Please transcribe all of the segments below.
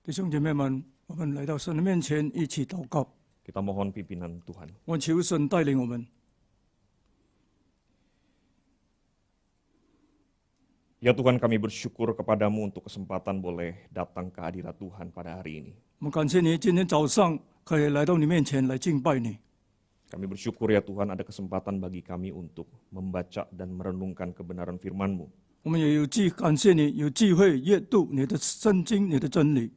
弟兄姐妹们，我们来到神的面前一起祷告。 Kita mohon pimpinan Tuhan. 我求神带领我们。 Ya Tuhan, kami bersyukur kepadamu untuk kesempatan boleh datang ke hadirat Tuhan pada hari ini. 我们感谢你，今天早上可以来到你面前来敬拜你。 Kami bersyukur ya Tuhan ada kesempatan bagi kami untuk membaca dan merenungkan kebenaran firman-Mu. 我们也感谢你，有机会阅读你的圣经、你的真理。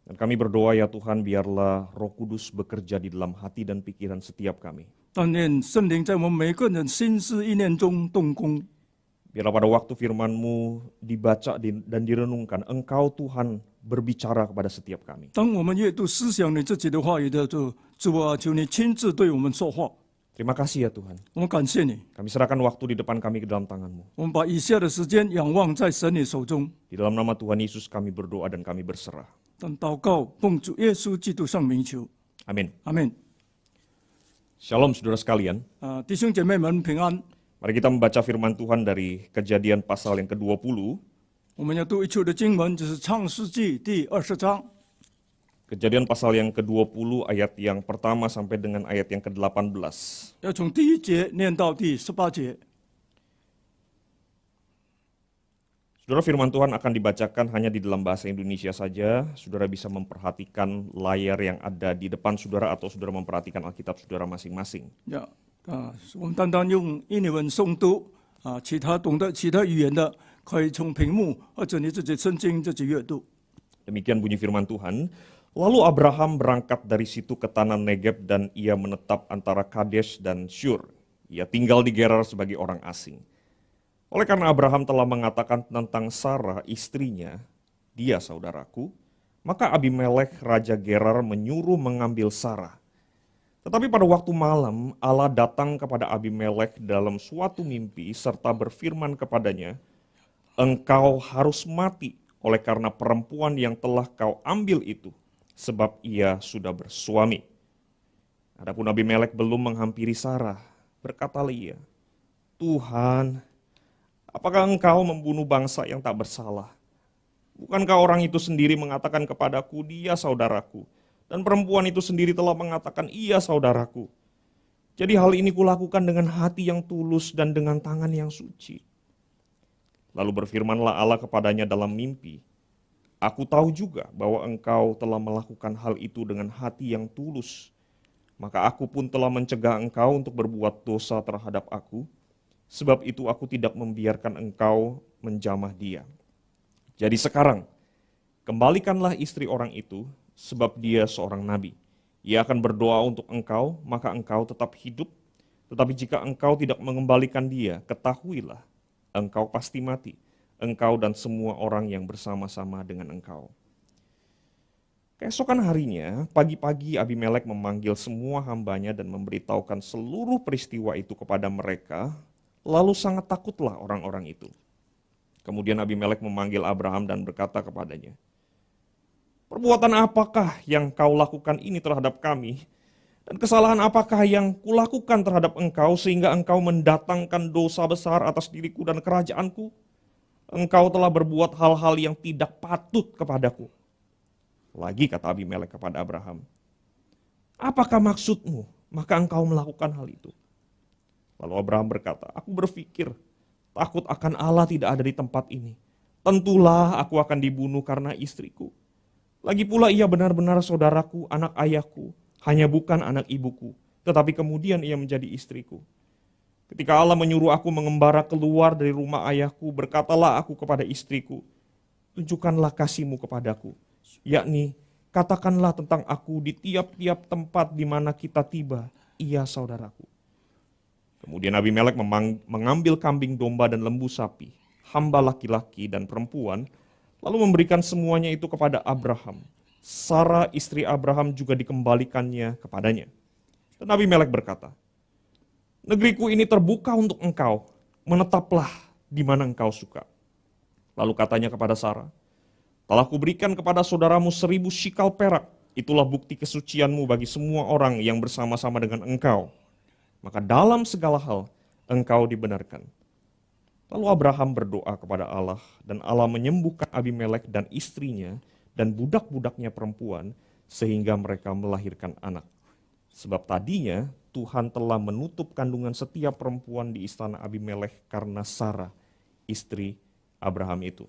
Dan kami berdoa ya Tuhan, biarlah Roh Kudus bekerja di dalam hati dan pikiran setiap kami. 但愿圣灵在我们每个人心思意念中动工。 Biarlah pada waktu firman-Mu dibaca dan direnungkan, Engkau Tuhan berbicara kepada setiap kami. 当我们阅读思想你自己的话语的时候，主啊，求你亲自对我们说话。 Terima kasih ya Tuhan. 我们感谢你， Kami serahkan waktu di depan kami ke dalam tangan-Mu. 我们把以下的时间仰望在神你手中。 Di dalam nama Tuhan Yesus kami berdoa dan kami berserah. 但祷告奉主耶稣基督圣名求， Amin. 阿门。 Shalom saudara sekalian. 弟兄姐妹们平安。 Mari kita membaca firman Tuhan dari Kejadian pasal yang ke-20. 我们要读一处的经文，就是创世纪第20章。 Kejadian pasal yang ke-20 ayat yang pertama sampai dengan ayat yang ke-18. 要从第1节念到第18节。 Saudara, firman Tuhan akan dibacakan hanya di dalam bahasa Indonesia saja. Saudara bisa memperhatikan layar yang ada di depan saudara atau saudara memperhatikan Alkitab saudara masing-masing. 我们单单用印尼文诵读其他懂得其他语言的，可以从屏幕或者你自己圣经自己阅读。 Demikian bunyi firman Tuhan. Lalu Abraham berangkat dari situ ke tanah Negeb dan ia menetap antara Kadesh dan Syur. Ia tinggal di Gerar sebagai orang asing. Oleh karena Abraham telah mengatakan tentang Sarah istrinya, dia saudaraku, maka Abimelek raja Gerar menyuruh mengambil Sarah. Tetapi pada waktu malam Allah datang kepada Abimelek dalam suatu mimpi serta berfirman kepadanya, engkau harus mati oleh karena perempuan yang telah kau ambil itu, sebab ia sudah bersuami. Adapun Abimelek belum menghampiri Sarah, berkatalah ia, Tuhan, apakah engkau membunuh bangsa yang tak bersalah? Bukankah orang itu sendiri mengatakan kepadaku, dia saudaraku, dan perempuan itu sendiri telah mengatakan, ia saudaraku. Jadi hal ini kulakukan dengan hati yang tulus dan dengan tangan yang suci. Lalu berfirmanlah Allah kepadanya dalam mimpi, aku tahu juga bahwa engkau telah melakukan hal itu dengan hati yang tulus. Maka aku pun telah mencegah engkau untuk berbuat dosa terhadap aku, sebab itu aku tidak membiarkan engkau menjamah dia. Jadi sekarang, kembalikanlah istri orang itu, sebab dia seorang nabi. Ia akan berdoa untuk engkau, maka engkau tetap hidup. Tetapi jika engkau tidak mengembalikan dia, ketahuilah, engkau pasti mati. Engkau dan semua orang yang bersama-sama dengan engkau. Keesokan harinya, pagi-pagi Abimelek memanggil semua hambanya dan memberitahukan seluruh peristiwa itu kepada mereka, lalu sangat takutlah orang-orang itu. Kemudian Abimelek memanggil Abraham dan berkata kepadanya, perbuatan apakah yang kau lakukan ini terhadap kami? Dan kesalahan apakah yang kulakukan terhadap engkau sehingga engkau mendatangkan dosa besar atas diriku dan kerajaanku? Engkau telah berbuat hal-hal yang tidak patut kepadaku. Lagi kata Abimelek kepada Abraham, apakah maksudmu? Maka engkau melakukan hal itu. Lalu Abraham berkata, aku berpikir, takut akan Allah tidak ada di tempat ini. Tentulah aku akan dibunuh karena istriku. Lagi pula ia benar-benar saudaraku, anak ayahku, hanya bukan anak ibuku, tetapi kemudian ia menjadi istriku. Ketika Allah menyuruh aku mengembara keluar dari rumah ayahku, berkatalah aku kepada istriku, tunjukkanlah kasihmu kepadaku, yakni katakanlah tentang aku di tiap-tiap tempat di mana kita tiba, ia saudaraku. Kemudian Abimelek mengambil kambing domba dan lembu sapi, hamba laki-laki dan perempuan, lalu memberikan semuanya itu kepada Abraham. Sarah istri Abraham juga dikembalikannya kepadanya. Dan Abimelek berkata, negeriku ini terbuka untuk engkau, menetaplah di mana engkau suka. Lalu katanya kepada Sarah, telah kuberikan kepada saudaramu 1000 shikal perak, itulah bukti kesucianmu bagi semua orang yang bersama-sama dengan engkau. Maka dalam segala hal engkau dibenarkan. Lalu Abraham berdoa kepada Allah dan Allah menyembuhkan Abimelek dan istrinya dan budak-budaknya perempuan sehingga mereka melahirkan anak. Sebab tadinya Tuhan telah menutup kandungan setiap perempuan di istana Abimelek karena Sarah, istri Abraham itu.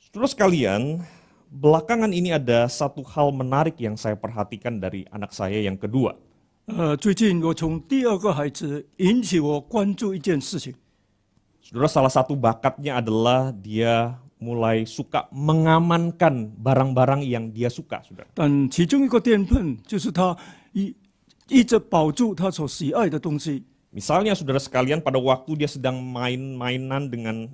Saudara sekalian, belakangan ini ada satu hal menarik yang saya perhatikan dari anak saya yang kedua. 最近我从第二个孩子引起我关注一件事情。 Saudara, salah satu bakatnya adalah dia mulai suka mengamankan barang-barang yang dia suka, saudara. 但其中一个天分就是他一直保住他所喜爱的东西。 Misalnya saudara sekalian pada waktu dia sedang main-mainan dengan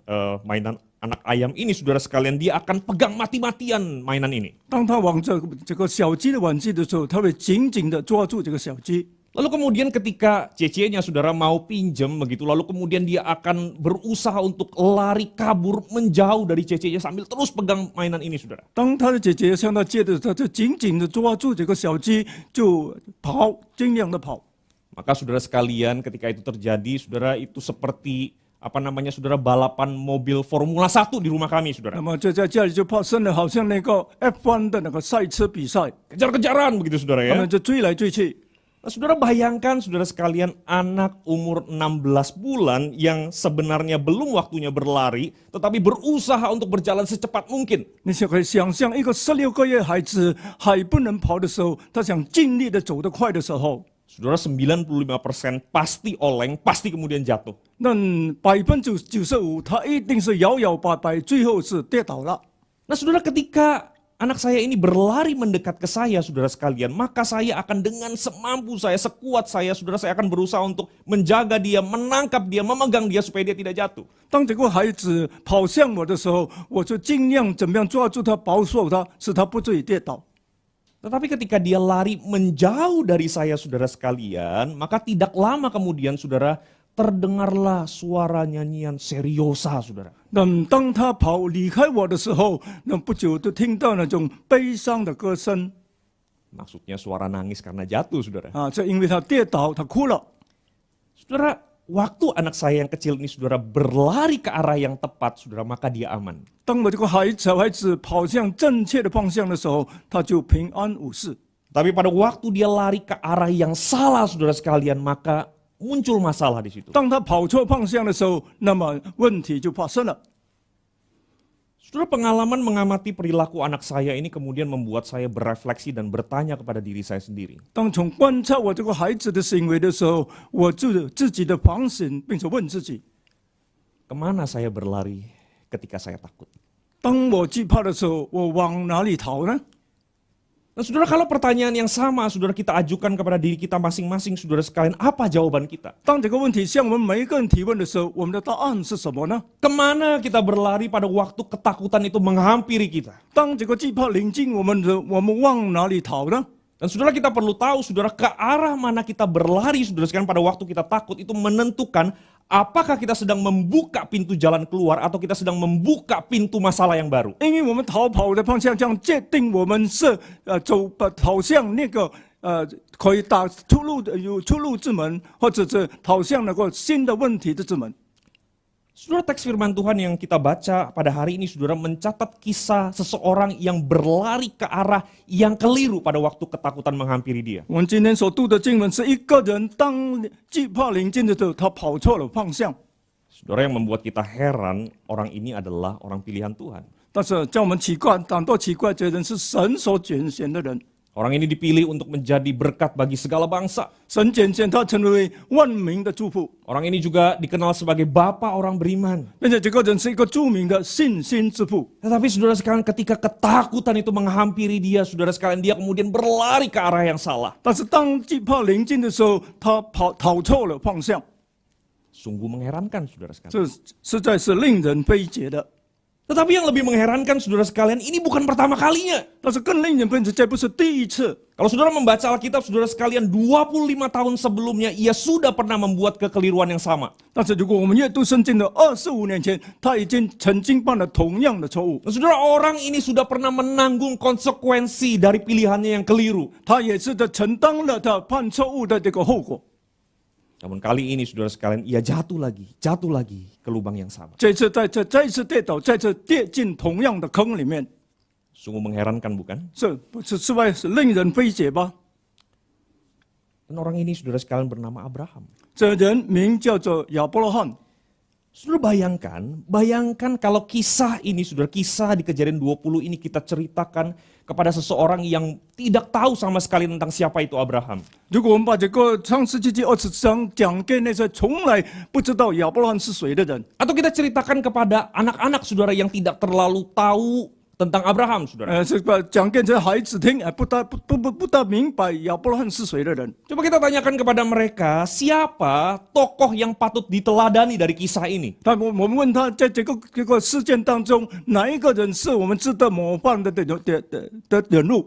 mainan anak ayam ini, saudara sekalian, dia akan pegang mati-matian mainan ini. 当他往这个小鸡的玩具的时候，他会紧紧的抓住这个小鸡。 Lalu kemudian ketika cece-nya saudara mau pinjam begitu, lalu kemudian dia akan berusaha untuk lari kabur menjauh dari cece-nya sambil terus pegang mainan ini, saudara. 当他的姐姐向他借的时候，他就紧紧的抓住这个小鸡，就跑，尽量的跑。 Maka saudara sekalian, ketika itu terjadi, saudara, itu seperti saudara, balapan mobil Formula 1 di rumah kami, 那 saudara. 么这在家里就发生了，好像那个 F1 的那个赛车比赛， Kejar-kejaran begitu, saudara 他 ya. 们就追来追去。 Nah, saudara bayangkan, saudara sekalian, anak umur 16 bulan yang sebenarnya belum waktunya berlari, tetapi berusaha untuk berjalan secepat mungkin. 你可以想象一个16个月孩子还不能跑的时候，他想尽力的走得快的时候， Saudara, 95% pasti oleng, pasti kemudian jatuh. 那95%他一定是摇摇摆摆，最后是跌倒了。 Nah, saudara, ketika anak saya ini berlari mendekat ke saya, saudara sekalian, maka saya akan dengan semampu saya, sekuat saya, saudara, saya akan berusaha untuk menjaga dia, menangkap dia, memegang dia supaya dia tidak jatuh. 当这个孩子跑向我的时候，我就尽量怎么样抓住他，保守他，使他不至于跌倒。 Tetapi ketika dia lari menjauh dari saya, saudara sekalian, maka tidak lama kemudian, saudara, terdengarlah suara nyanyian seriosa, saudara. 那当他跑离开我的时候，那不久就听到那种悲伤的歌声 Maksudnya suara nangis karena jatuh, saudara. 啊，这因为他跌倒，他哭了。 Saudara, waktu anak saya yang kecil ini, saudara, berlari ke arah yang tepat, saudara, maka dia aman. 当我这个小孩子跑向正确的方向的时候，他就平安无事。 Tapi pada waktu dia lari ke arah yang salah, saudara sekalian, maka muncul masalah di situ. 当他跑错方向的时候，那么问题就发生了。 Saudara, pengalaman mengamati perilaku anak saya ini kemudian membuat saya berefleksi dan bertanya kepada diri saya sendiri. 当从观察我这个孩子的行为的时候，我就自己的反省，并且问自己： Kemana saya berlari ketika saya takut? 当我惧怕的时候，我往哪里逃呢？ Nah, saudara, kalau pertanyaan yang sama, saudara, kita ajukan kepada diri kita masing-masing, saudara sekalian, apa jawaban kita? 当这个问题向我们每一个人提问的时候，我们的答案是什么呢？ Kemana kita berlari pada waktu ketakutan itu menghampiri kita? 当这个惧怕临近我们的，我们往哪里逃呢？ Dan saudara, kita perlu tahu, saudara, ke arah mana kita berlari, saudara sekalian, pada waktu kita takut itu menentukan apakah kita sedang membuka pintu jalan keluar atau kita sedang membuka pintu masalah yang baru. 因为我们逃跑的方向将界定我们是跑向那个可以打出路的有出路之门，或者是跑向那个新的问题的之门。 Saudara, teks firman Tuhan yang kita baca pada hari ini, saudara, mencatat kisah seseorang yang berlari ke arah yang keliru pada waktu ketakutan menghampiri dia. 我们今天所读的经文是一个人当惧怕临近的时候，他跑错了方向。 Saudara, yang membuat kita heran, orang ini adalah orang pilihan Tuhan. 但是叫我们感到奇怪，这人是神所拣选的人， Orang ini dipilih untuk menjadi berkat bagi segala bangsa. 神拣选他成为万民的祝福， Orang ini juga dikenal sebagai bapa orang beriman. 并且这个人是一个著名的信心之父。 Tetapi saudara sekalian, ketika ketakutan itu menghampiri dia, saudara sekalian, dia kemudian berlari ke arah yang salah. 但是当惧怕临近的时候，他逃错了方向， Sungguh mengherankan, saudara sekalian. 这实在是令人费解的。 Tetapi yang lebih mengherankan, saudara sekalian, ini bukan pertama kalinya. 但是更令人费解，这不是第一次。 Kalau saudara membaca Alkitab, saudara sekalian, 25 tahun sebelumnya ia sudah pernah membuat kekeliruan yang sama. 但是如果我们阅读圣经的25年前，他已经曾经犯了同样的错误， Nah, saudara, orang ini sudah pernah menanggung konsekuensi dari pilihannya yang keliru. 他也是的承担了他犯错误的这个后果。Namun kali ini saudara sekalian, ia jatuh lagi ke lubang yang sama. 这次再一次跌倒，再次跌进同样的坑里面， Sungguh mengherankan bukan? 这不是之外是令人费解吧？ Dan orang ini saudara sekalian bernama Abraham. 这人名叫做亚伯拉罕。 Saudara bayangkan kalau kisah ini, saudara, kisah di Kejadian 20 ini kita ceritakan kepada seseorang yang tidak tahu sama sekali tentang siapa itu Abraham. 如果我们把这个创世纪第20章讲给那些从来不知道亚伯拉罕是谁的人， Atau kita ceritakan kepada anak-anak saudara yang tidak terlalu tahu tentang Abraham, saudara. 这个讲给这些孩子听，不大明白亚伯拉罕是谁的人。 Coba kita tanyakan kepada mereka, siapa tokoh yang patut diteladani dari kisah ini? 但我们问他，在这个事件当中，哪一个人是我们值得模范的人物？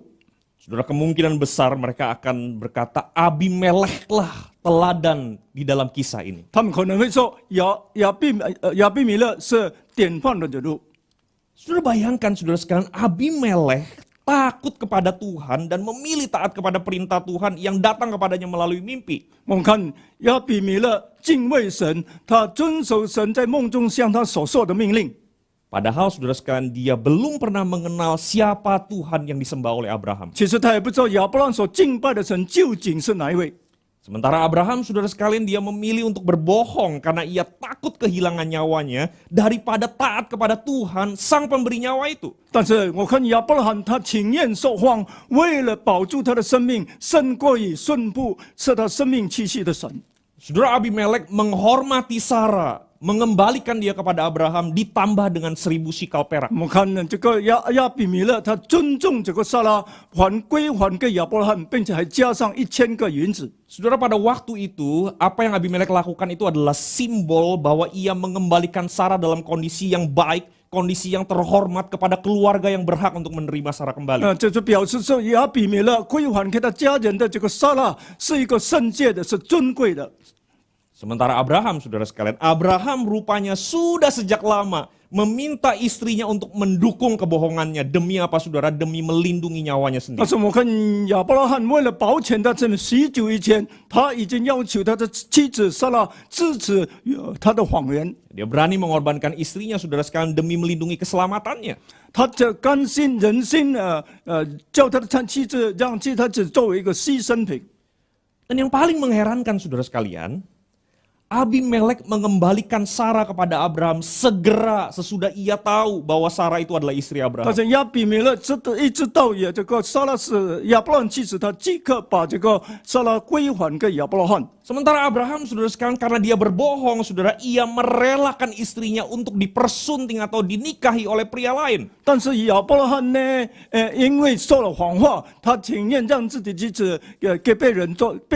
Saudara, kemungkinan besar mereka akan berkata Abimelek lah teladan di dalam kisah ini. 他们可能会说亚比米勒是典范的人物。 Saudara bayangkan saudara sekalian, Abimelek takut kepada Tuhan dan memilih taat kepada perintah Tuhan yang datang kepadanya melalui mimpi. 我们看亚比米勒敬畏神，他遵守神在梦中向他所说的命令。 Padahal saudara sekalian, dia belum pernah mengenal siapa Tuhan yang disembah oleh Abraham. 其实他也不知道亚伯拉罕所敬拜的神究竟是哪一位。 Sementara Abraham, saudara sekalian, dia memilih untuk berbohong karena ia takut kehilangan nyawanya daripada taat kepada Tuhan, sang pemberi nyawa itu. 但是我看亚伯拉罕，他情愿说谎，为了保住他的生命，胜过于顺服赐他生命气息的神。 Saudara, Abimelek menghormati Sarah, mengembalikan dia kepada Abraham ditambah dengan 1000 sikal perak. 我们看这个亚比米勒，他尊重这个撒拉，归还给亚伯拉罕，并且还加上1000个银子。 Saudara, pada waktu itu, apa yang Abimelek lakukan itu adalah simbol bahwa ia mengembalikan Sarah dalam kondisi yang baik, kondisi yang terhormat kepada keluarga yang berhak untuk menerima Sarah kembali. 这就表示说亚比米勒归还给他家人的这个撒拉是一个圣洁的，是尊贵的。 Sementara Abraham, saudara sekalian, Abraham rupanya sudah sejak lama meminta istrinya untuk mendukung kebohongannya. Demi apa, saudara? Demi melindungi nyawanya 但 sendiri. 是我看亚伯拉罕为了保全他这许久以前，他已经要求他的妻子撒拉支持他的谎言。 Dia berani mengorbankan istrinya, saudara sekalian, demi melindungi keselamatannya. 他这甘心忍心叫他的妻子让他只作为一个牺牲品。 Dan yang paling mengherankan, saudara sekalian, Abimelek mengembalikan Sarah kepada Abraham segera sesudah ia tahu bahwa Sarah itu adalah istri 但 Abraham. 是亚比米勒一直到也这个撒拉是亚伯拉罕妻子，他即刻把这个撒拉归还给亚伯拉罕。 Sementara Abraham, saudara sekalian, karena dia berbohong, saudara, ia merelakan istrinya untuk dipersunting atau dinikahi oleh pria lain. 但是亚伯拉罕呢，因为说了谎话，他情愿让自己妻子给别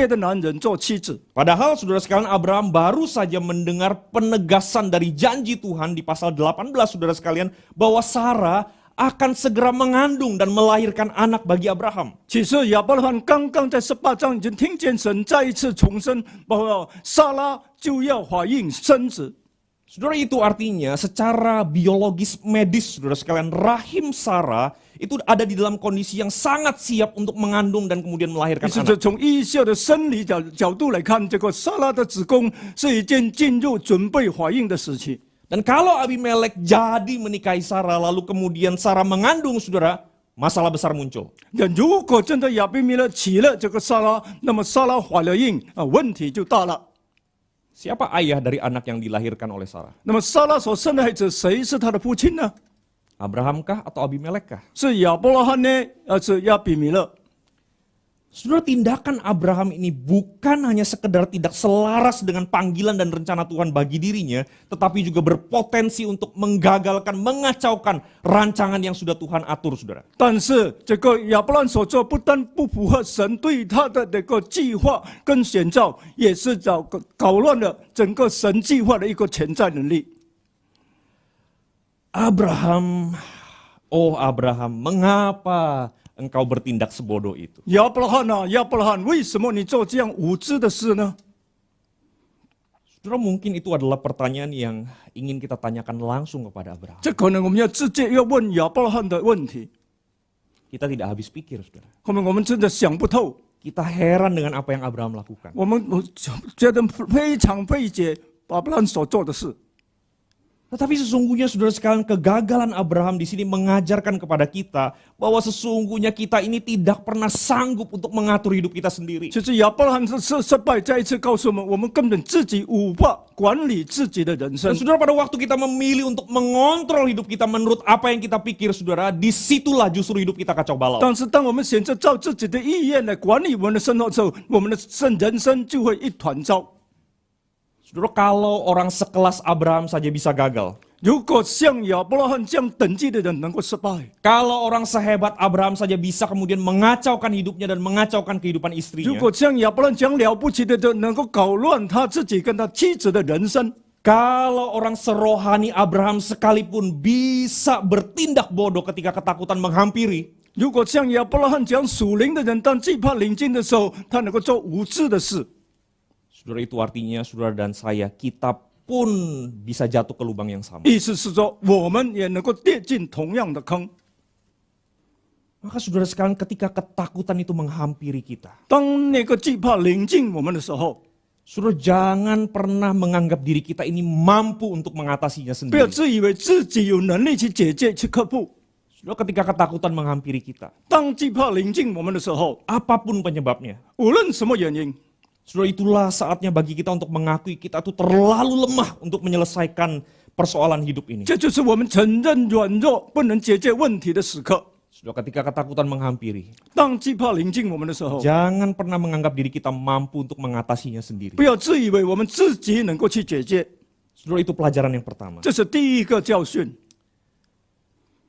的男人做妻子。 Padahal, saudara sekalian, Abraham baru saja mendengar penegasan dari janji Tuhan di pasal 18, saudara sekalian, bahwa Sarah akan segera mengandung dan melahirkan anak bagi Abraham. 其实亚伯拉罕刚刚在18章已经听见神再一次重申，bahwa撒拉就要怀孕生子。 Saudara, itu artinya secara biologis medis, saudara sekalian, rahim Sarah itu ada di dalam kondisi yang sangat siap untuk mengandung dan kemudian melahirkan 是 anak. 从医学的生理角度来看，这个撒拉的子宫是已经进入准备怀孕的时期。 Dan kalau Abimelek jadi menikahi Sarah, lalu kemudian Sarah mengandung, saudara, masalah besar muncul. 那如果真的亚比米勒娶了这个撒拉，那么撒拉怀了孕问题就大了。 Siapa ayah dari anak yang dilahirkan oleh Sarah? 那么撒拉所生的孩子，谁是他的父亲呢？ Abrahamkah atau Abimelek kah? 是亚伯拉罕呢，是亚比米勒？ Saudara, tindakan Abraham ini bukan hanya sekedar tidak selaras dengan panggilan dan rencana Tuhan bagi dirinya, tetapi juga berpotensi untuk menggagalkan, mengacaukan rancangan yang sudah Tuhan atur, saudara. 但是这个亚伯拉罕所做不但不符合神对他的这个计划跟选召，也是搞乱了整个神计划的一个潜在能力。 Abraham, oh Abraham, mengapa engkau bertindak sebodoh itu? 亚伯拉罕啊，亚伯拉罕，为什么你做这样无知的事呢？ Saudara, mungkin itu adalah pertanyaan yang ingin kita tanyakan langsung kepada Abraham. 这可能我们要直接要问亚伯拉罕的问题。 Kita tidak habis pikir, saudara. 后面我们真的想不透， Kita heran dengan apa yang Abraham lakukan. 我们觉得非常费解亚伯拉罕所做的事。 Tetapi sesungguhnya saudara sekalian, kegagalan Abraham di sini mengajarkan kepada kita bahwa sesungguhnya kita ini tidak pernah sanggup untuk mengatur hidup kita sendiri. 就是亚伯拉罕的失败，再一次告诉我们根本自己无法管理自己的人生 Dan。saudara, pada waktu kita memilih untuk mengontrol hidup kita menurut apa yang kita pikir, saudara, disitulah justru hidup kita kacau balau. 但是当我们选择照自己的意愿来管理我们的生活的时候，我们的人生就会一团糟。 Saudara, kalau orang sekelas Abraham saja bisa gagal, 如果像亚伯拉罕这样等级的人能够失败， kalau orang sehebat Abraham saja bisa kemudian mengacaukan hidupnya dan mengacaukan kehidupan 如 istrinya, 果像亚伯拉罕这样了不起的人能够搞乱他自己跟他妻子的人生， kalau orang serohani Abraham sekalipun bisa bertindak bodoh ketika ketakutan menghampiri, 如果像亚伯拉罕这样属灵的人，当惧怕临近的时候，他能够做无知的事， saudara, itu artinya saudara dan saya, kita pun bisa jatuh ke lubang yang sama. 意思是说我们也能够跌进同样的坑。 Maka saudara sekalian, ketika ketakutan itu menghampiri kita, 当那个惧怕临近我们的时候， saudara jangan pernah menganggap diri kita ini mampu untuk mengatasinya 不要 sendiri. 自以为自己有能力去解决、去克服。 Saudara, ketika ketakutan menghampiri kita, 当惧怕临近我们的时候， apapun penyebabnya, 无论什么原因， saudara, itulah saatnya bagi kita untuk mengakui kita itu terlalu lemah untuk menyelesaikan persoalan hidup ini. 这就是我们承认软弱不能解决问题的时刻。 Saudara, ketika ketakutan menghampiri, 当惧怕临近我们的时候， jangan pernah menganggap diri kita mampu untuk mengatasinya sendiri. 不要自以为我们自己能够去解决， Saudara, itu pelajaran yang pertama. 这是第一个教训。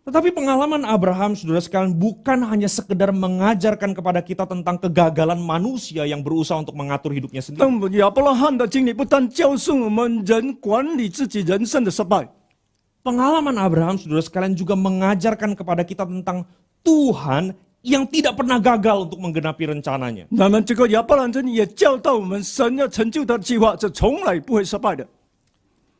Tetapi pengalaman Abraham, saudara sekalian, bukan hanya sekedar mengajarkan kepada kita tentang kegagalan manusia yang berusaha untuk mengatur hidupnya sendiri. 但亚伯拉罕的经历不但教训我们人管理自己人生的失败， Pengalaman Abraham, saudara sekalian, juga mengajarkan kepada kita tentang Tuhan yang tidak pernah gagal untuk menggenapi rencananya. 那么这个亚伯拉罕真理也教导我们，神要成就他的计划，这从来不会失败的。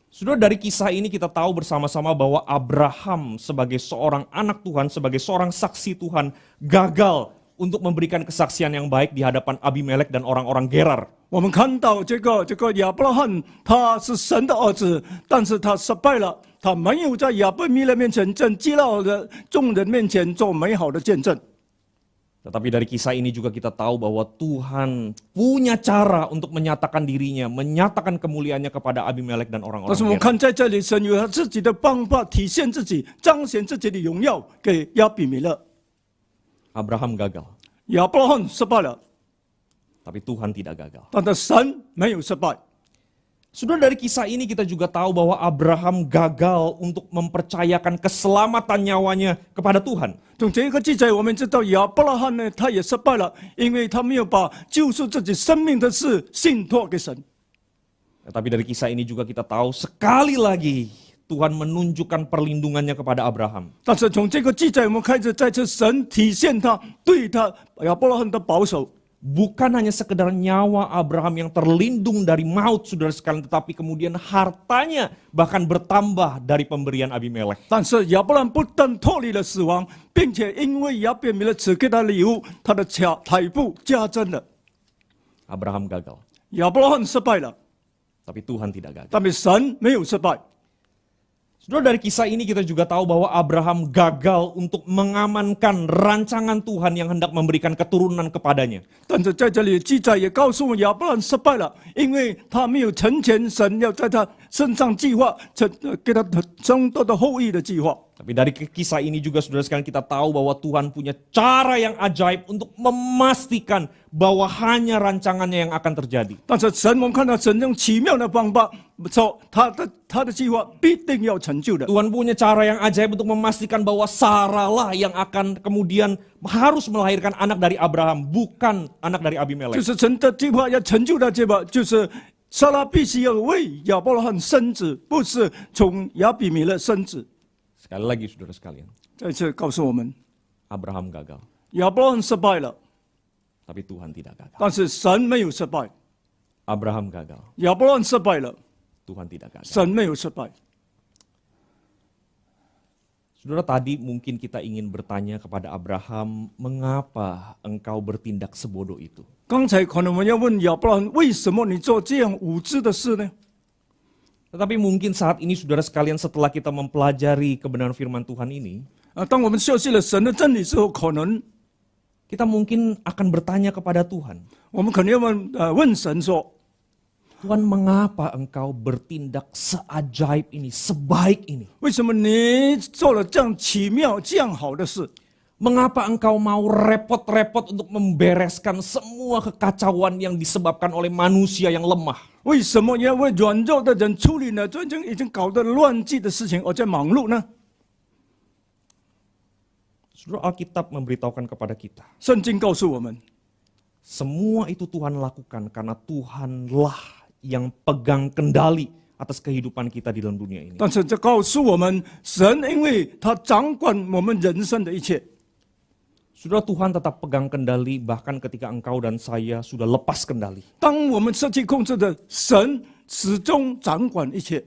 Saudara, dari kisah ini kita tahu bersama-sama bahwa Abraham sebagai seorang anak Tuhan, sebagai seorang saksi Tuhan, gagal untuk memberikan kesaksian yang baik di hadapan Abimelek dan orang-orang Gerar. 我们看到这个亚伯拉罕，他是神的儿子，但是他失败了，他没有在亚伯米勒面前、在基拉的众人面前做美好的见证。 Tetapi dari kisah ini juga kita tahu bahwa Tuhan punya cara untuk menyatakan dirinya, menyatakan kemuliaannya kepada Abimelek dan 但 orang-orang 是我们 Gerar. 看在这里，神有他自己的方法体现自己，彰显自己的荣耀给亚比米勒。 Abraham gagal, 亚伯拉罕失败了， tapi Tuhan tidak gagal. 但是神没有失败。 Saudara, dari kisah ini kita juga tahu bahwa Abraham gagal untuk mempercayakan keselamatan nyawanya kepada Tuhan. 从这个记载，我们知道亚伯拉罕呢，他也失败了，因为他没有把救赎自己生命的事信托给神。 Tapi dari kisah ini juga kita tahu sekali lagi Tuhan menunjukkan perlindungannya kepada Abraham. 但是从这个记载，我们开始再次神体现他对他亚伯拉罕的保守。 Bukan hanya sekedar nyawa Abraham yang terlindung dari maut, saudara sekalian, tetapi kemudian hartanya bahkan bertambah dari pemberian Abimelek. 但是亚伯拉罕不但脱离了死亡，并且因为亚比米勒赐给他礼物，他的财富加增了。 Abraham gagal, 亚伯拉罕失败了， tapi Tuhan tidak gagal. 但是神没有失败。 Saudara, dari kisah ini kita juga tahu bahwa Abraham gagal untuk mengamankan rancangan Tuhan yang hendak memberikan keturunan kepadanya. 但是在这里记载也告诉我们，亚伯拉罕失败了，因为他没有成全神要在他身上计划，给他更多的后裔的计划。 Tapi dari kisah ini juga saudara sekalian kita tahu bahwa Tuhan punya cara yang ajaib untuk memastikan bahwa hanya rancangannya yang akan terjadi. 但是神，我们看到神用奇妙的方法，说他的计划必定要成就的。 Tuhan punya cara yang ajaib untuk memastikan bahwa Sarah lah yang akan kemudian harus melahirkan anak dari Abraham, bukan anak dari 就 Abimelek. 是神的计划要成就的计划，就是撒拉必须要为亚伯拉罕生子，不是从亚比米勒生子。 Sekali lagi saudara sekalian, 再次告诉我们， Abraham gagal, 亚伯拉罕失败了， tapi Tuhan tidak gagal. 但是神没有失败。 Abraham gagal, 亚伯拉罕失败了， Tuhan tidak gagal. 神没有失败。Saudara, tadi mungkin kita ingin bertanya kepada Abraham, mengapa engkau bertindak sebodoh itu? 刚才可能我们要问亚伯拉罕，为什么你做这样无知的事呢？ Tetapi mungkin saat ini saudara sekalian setelah kita mempelajari kebenaran firman Tuhan ini, 当我们学习了神的真理之后，可能 kita mungkin akan bertanya kepada Tuhan, 我们可能要问神说， Tuhan, mengapa engkau bertindak seajaib ini, sebaik ini? 为什么你做了这样奇妙、这样好的事？ Mengapa engkau mau repot-repot untuk membereskan semua kekacauan yang disebabkan oleh manusia yang lemah? 为什么要为软弱的人处理呢？真正已经搞得乱纪的事情，而在忙碌呢？ Saudara, Alkitab memberitahukan kepada kita, 圣经告诉我们， semua itu Tuhan lakukan karena Tuhanlah yang pegang kendali atas kehidupan kita di dalam dunia ini. 但是这告诉我们，神因为他掌管我们人生的一切。 Saudara, Tuhan tetap pegang kendali bahkan ketika engkau dan saya sudah lepas kendali. 当我们失去控制的，神始终掌管一切。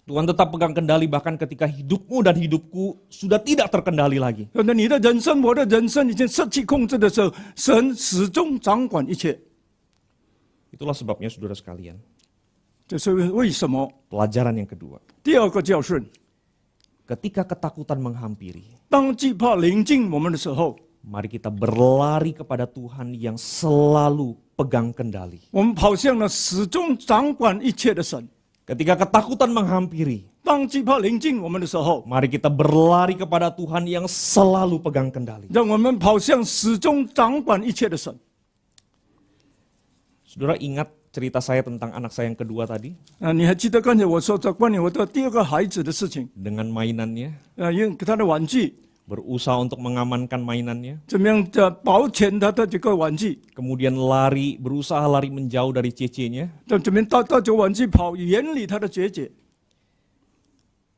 Tuhan tetap pegang kendali bahkan ketika hidupmu dan hidupku sudah tidak terkendali lagi. 那你的人生，我的人生已经失去控制的时候，神始终掌管一切。 Itulah sebabnya saudara sekalian. 这是为什么？ Pelajaran yang kedua. 第二个教训， Ketika ketakutan menghampiri, 当惧怕临近我们的时候， mari kita berlari kepada Tuhan yang selalu pegang kendali. 我们跑向了始终掌管一切的神。 Ketika ketakutan menghampiri, 当惧怕临近我们的时候， mari kita berlari kepada Tuhan yang selalu pegang kendali. 让我们跑向始终掌管一切的神。 Saudara ingat cerita saya tentang anak saya yang kedua tadi? 你还记得刚才我说的关于我的第二个孩子的事情？ Dengan mainannya, 因为他的玩具 berusaha untuk mengamankan mainannya, 怎么样保全他的这个玩具， kemudian berusaha lari menjauh dari cece-nya. 怎么样带这个玩具跑远离他的姐姐。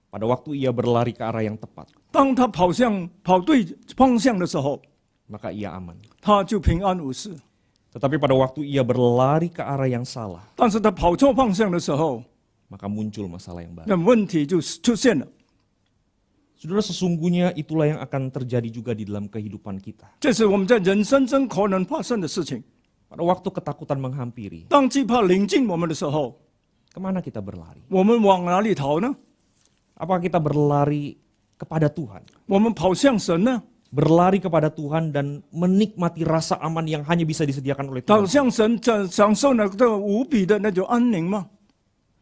Pada waktu ia berlari ke arah yang tepat, 当他跑对方向的时候， maka ia aman. 他就平安无事。 Tetapi pada waktu ia berlari ke arah yang salah, 但是他跑错方向的时候， maka muncul masalah yang baru. 那问题就出现了。 Saudara, sesungguhnya itulah yang akan terjadi juga di dalam kehidupan kita. 这是我们在人生中可能发生的事情。 Pada waktu ketakutan menghampiri, 当惧怕临近我们的时候， kemana kita berlari? 我们往哪里逃呢？ Apakah kita berlari kepada Tuhan? 我们跑向神呢？ Berlari kepada Tuhan dan menikmati rasa aman yang hanya bisa disediakan oleh 跑 Tuhan? 向神，享受那个无比的那种安宁吗？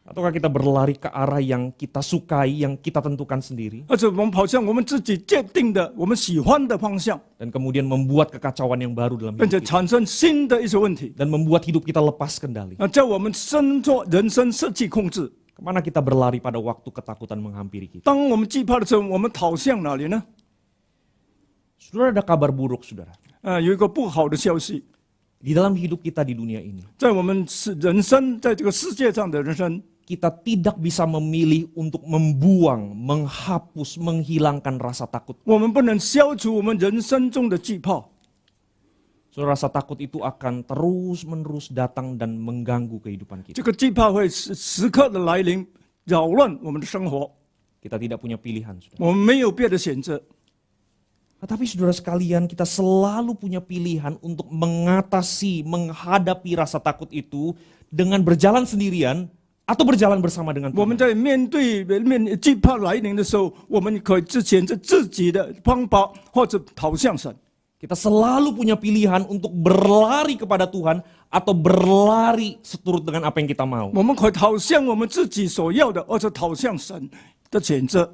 Ataukah kita berlari ke arah yang kita sukai, yang kita tentukan sendiri, 而且我们跑向我们自己界定的、我们喜欢的方向， dan kemudian membuat kekacauan yang baru dalam 并且 hidup kita, 产生新的一些问题， dan membuat hidup kita lepas kendali? 在我们人生失去控制。 Kemana kita berlari pada waktu ketakutan menghampiri kita? 当我们惧怕的时候，我们逃向哪里呢？ Saudara, ada kabar buruk, saudara. 有一个不好的消息， Di dalam hidup kita di dunia ini, 在我们人生在这个世界上的人生， kita tidak bisa memilih untuk membuang, menghapus, menghilangkan rasa takut. 我们不能消除我们人生中的惧怕。 Saudara, rasa takut itu akan terus-menerus datang dan mengganggu kehidupan 这 kita. 个惧怕会时刻的来临，扰乱我们的生活。 Kita tidak punya pilihan, saudara. 我们没有别的选择。 Tetapi saudara sekalian, kita selalu punya pilihan untuk mengatasi, menghadapi rasa takut itu dengan berjalan sendirian atau berjalan bersama dengan 我们 Tuhan. 在面对惧怕来临的时候，我们可以选择自己的方法，或者逃向神。 Kita selalu punya pilihan untuk berlari kepada Tuhan atau berlari seturut dengan apa yang kita mau. 我们可以逃向我们自己所要的，或者逃向神的选择。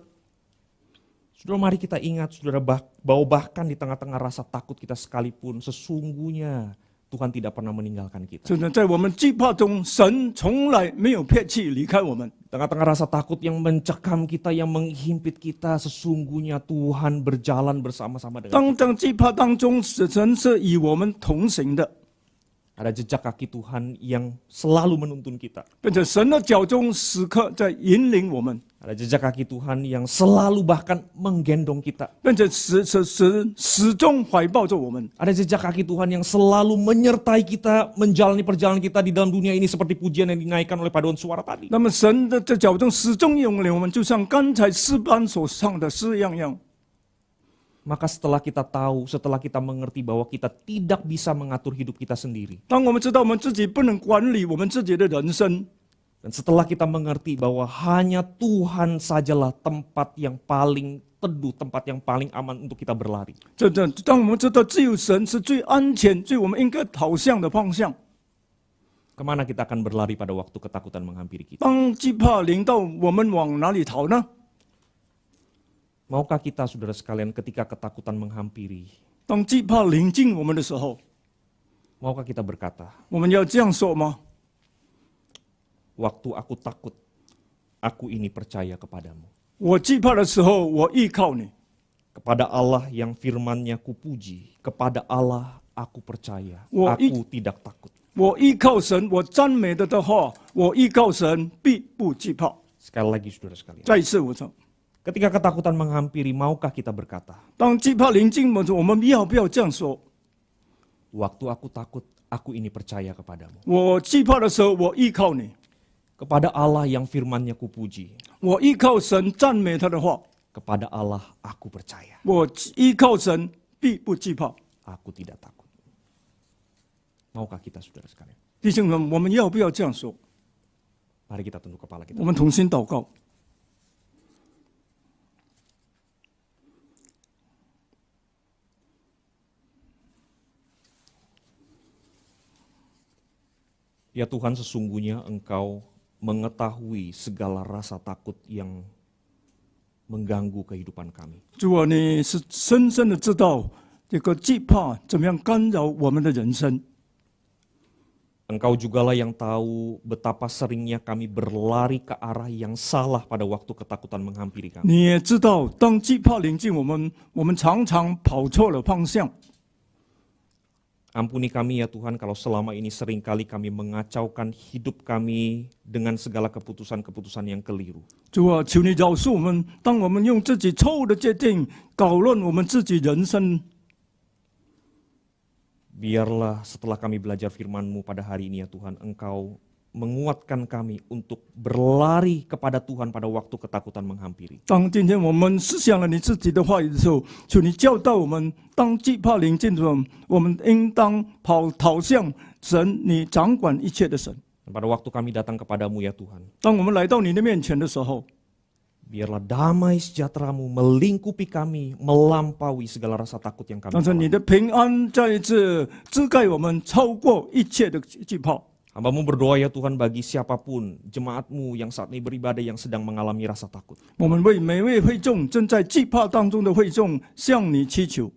Saudara, mari kita ingat, saudara, bahwa bahkan di tengah-tengah rasa takut kita sekalipun, sesungguhnya Tuhan tidak pernah meninggalkan kita. 真的，在我们惧怕中，神从来没有撇弃离开我们。 Tengah-tengah rasa takut yang mencekam kita, yang menghimpit kita, sesungguhnya Tuhan berjalan bersama-sama dengan kita. 当惧怕当中，神是与我们同行的， Ada jejak kaki Tuhan yang selalu menuntun kita. 并且神的脚中时刻在引领我们， Ada jejak kaki Tuhan yang selalu bahkan menggendong kita. 并且始终怀抱着我们。 Ada jejak kaki Tuhan yang selalu menyertai kita, menjalani perjalanan kita di dalam dunia ini seperti pujian yang dinaikkan oleh paduan suara tadi. 那么神的这脚中始终引领我们，就像刚才诗班所唱的诗一样。Maka setelah kita tahu, setelah kita mengerti bahwa kita tidak bisa mengatur hidup kita sendiri, 当我们知道我们自己不能管理我们自己的人生， dan setelah kita mengerti bahwa hanya Tuhan sajalah tempat yang paling teduh, tempat yang paling aman untuk kita berlari, 当我们知道只有神是最安全、最我们应该朝向的方向， kemana kita akan berlari pada waktu ketakutan menghampiri kita? 当惧怕临到，我们往哪里逃呢？ Maukah kita, saudara sekalian, ketika ketakutan menghampiri, 当惧怕临近我们的时候， maukah kita berkata, 我们要这样说吗？ waktu aku takut, aku ini percaya kepadamu. 我惧怕的时候，我依靠你。 Kepada Allah yang firman-Nya kupuji, kepada Allah aku percaya, Wah, aku tidak takut. 我依靠神，我赞美他的话，我依靠神，必不惧怕。 Sekali lagi, saudara sekalian, 再一次我说， ketika ketakutan menghampiri, maukah kita berkata, 当惧怕临近我们要不要这样说？ waktu aku takut, aku ini percaya kepadamu. 我惧怕的时候，我依靠你， Kepada Allah yang firman-Nya kupuji, 我依靠神，赞美他的话， kepada Allah aku percaya, 我依靠神，必不惧怕。 aku tidak takut. Maukah kita, saudara sekalian? 弟兄们，我们要不要这样说？ Mari kita tunduk kepala kita. 我们同心祷告。 Ya Tuhan, sesungguhnya Engkau mengetahui segala rasa takut yang mengganggu kehidupan kami. 主啊，你是深深的知道这个惧怕怎么样干扰我们的人生。 Engkau jugalah yang tahu betapa seringnya kami berlari ke arah yang salah pada waktu ketakutan menghampiri kami. 你也知道，当惧怕临近我们常常跑错了方向。 Ampuni kami ya Tuhan kalau selama ini seringkali kami mengacaukan hidup kami dengan segala keputusan-keputusan yang keliru. 主啊，求你饶恕我们，当我们用自己错误的决定搞乱我们自己人生。 Biarlah setelah kami belajar firman-Mu pada hari ini ya Tuhan, Engkau menguatkan kami untuk berlari kepada Tuhan pada waktu ketakutan menghampiri. 当今天我们思想了你自己的话语的时候，求你教导我们，当惧怕临近的时候，我们应当逃向神，你掌管一切的神。 Dan pada waktu kami datang kepadamu ya Tuhan, 当我们来到你的面前的时候， biarlah damai sejahtera-Mu melingkupi kami, melampaui segala rasa takut yang kami 但是你 alami. 的平安在这遮盖我们，超过一切的惧怕。 Hamba-Mu berdoa ya Tuhan bagi siapapun jemaat-Mu yang saat ini beribadah yang sedang mengalami rasa takut. 我们为每位会众正在惧怕当中的会众向你祈求，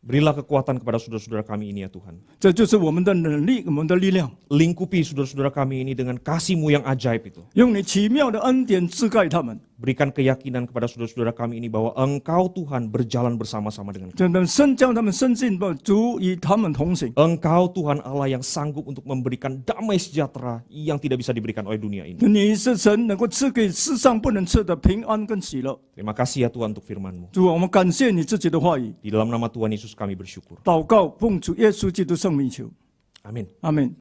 Berilah kekuatan kepada saudara-saudara kami ini ya Tuhan. 这就是我们的能力，我们的力量。 Lingkupi saudara-saudara kami ini dengan kasih-Mu yang ajaib itu. 用你奇妙的恩典遮盖他们， Berikan keyakinan kepada saudara-saudara kami ini bahwa Engkau Tuhan berjalan bersama-sama dengan kita. 将他们深信主与他们同行。 Engkau Tuhan Allah yang sanggup untuk memberikan damai sejahtera yang tidak bisa diberikan oleh dunia ini. 你是神能够赐给世上不能赐的平安跟喜乐。 Terima kasih ya Tuhan untuk firman-Mu. 主啊，我们感谢你自己的话语， Di dalam nama Tuhan Yesus kami bersyukur. 祷告奉主耶稣基督圣名求， Amin. 阿门。